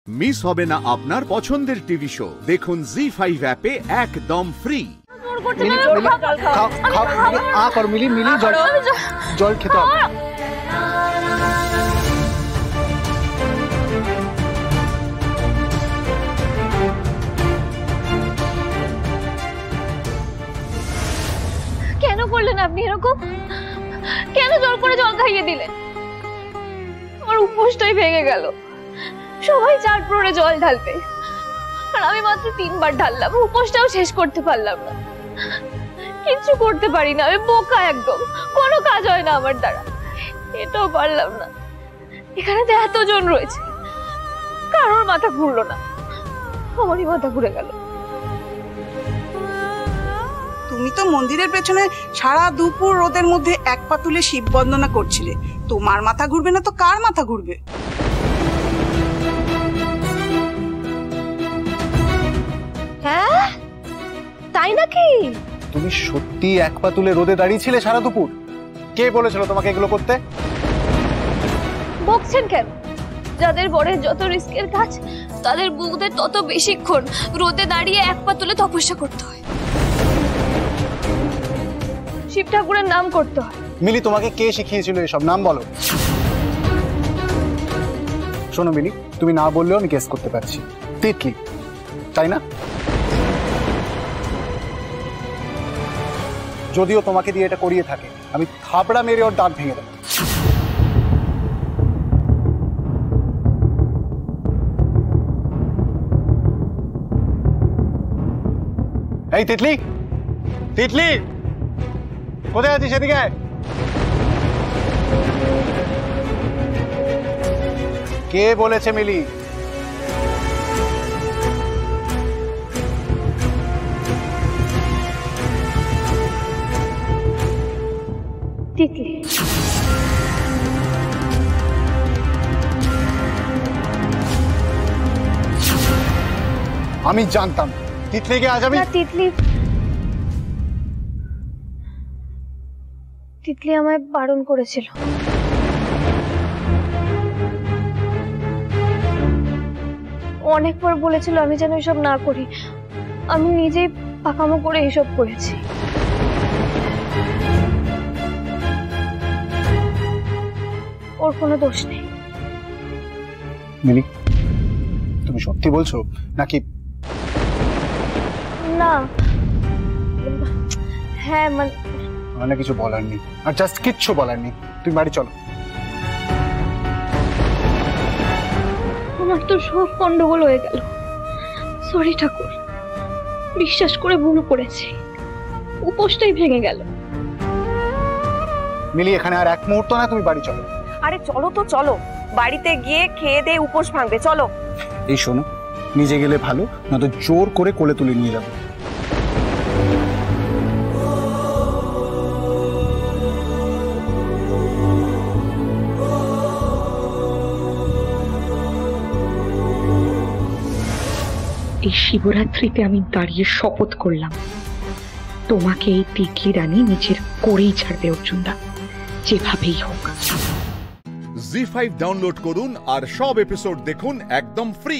Miss হবে না আপনার পছন্দের টিভি শো। দেখুন জি5 অ্যাপে একদম ফ্রি। জল খেতে হবে। কেন করলেন আপনি এরকম? কেন জোর করে জল খাইয়ে দিলেন? আমার উপোসটাই ভেঙে গেল। সবাই 4 প্রহরে জল ঢালবে, আর আমি মাত্র 3 বার ঢাললাম। উপোসটাও শেষ করতে পারলাম না, কিচ্ছু করতে পারি না। আমি বোকা একদম, কোনো কাজ হয় না আমার দ্বারা। এটাও পারলাম না। এখানে তো এতজন রয়েছে, কারোর মাথা ঘুরলো না, আমারই মাথা ঘুরে গেল। তুমি তো মন্দিরের পেছনে সারা দুপুর রোদের মধ্যে এক পা তুলে শিব বন্দনা করছিলে। তোমার মাথা ঘুরবে না তো কার মাথা ঘুরবে? হ্যাঁ, তাই নাকি? তুমি সত্যি এক পা তুলে রোদে দাঁড়িয়েছিলে সারা দুপুর? কে বলেছিল তোমাকে এগুলো করতে? বকছেন কেন? যাদের বরের যত রিস্কের কাজ, তাদের বউদের তত বেশিক্ষণ রোদে দাঁড়িয়ে এক পা তুলে তপস্যা করতে হয়, শিব ঠাকুরের নাম করতে হয়। মিলি, তোমাকে কে শিখিয়েছিল এসব? নাম বলো। শোনো মিলি, তুমি না বললেও আমি গেস করতে পারছি। তিতলি, তাই না? যদিও তোমাকে দিয়ে এটা করিয়ে থাকে, আমি থাবড়া মেরে ওর দাঁত ভেঙে দেবো। এই তিতলি, তিতলি, কোথায় আছিস? এদিকে আয়। কে বলেছে মিলি? তিতলি। আমি জানতাম তিতলিকে আজ আমি। তিতলি আমায় বারণ করেছিল। অনেকবার বলেছিল আমি যেন এসব না করি। আমি নিজেই পাকামো করে এসব করেছি। ওর কোনো দোষ নেই। মিলি, তুমি সত্যি বলছো নাকি? না, হ্যাঁ, মানে কিছু বলার নেই, আর জাস্ট কিচ্ছু বলার নেই। তুমি বাড়ি চলো। আমার তো সব গন্ডগোল হয়ে গেল। সরি ঠাকুর, বিশ্বাস করে ভুল করেছি, উপোসটাই ভেঙে গেল। মিলি, এখানে আর এক মুহূর্ত না, তুমি বাড়ি চলো। আরে চলো তো, চলো বাড়িতে গিয়ে খেয়ে দিয়ে উপোস ভাঙবে। চলো। এই শোনো, নিজে গেলে ভালো, না তো জোর করে কোলে তুলে নিয়ে যাবো। এই শিবরাত্রিতে আমি দাঁড়িয়ে শপথ করলাম, তোমাকে এই তিতলি রানী নিজের করেই ছাড়বে অর্জুনদা, যেভাবেই হোক। জি5 ডাউনলোড করুন আর সব এপিসোড দেখুন একদম ফ্রি।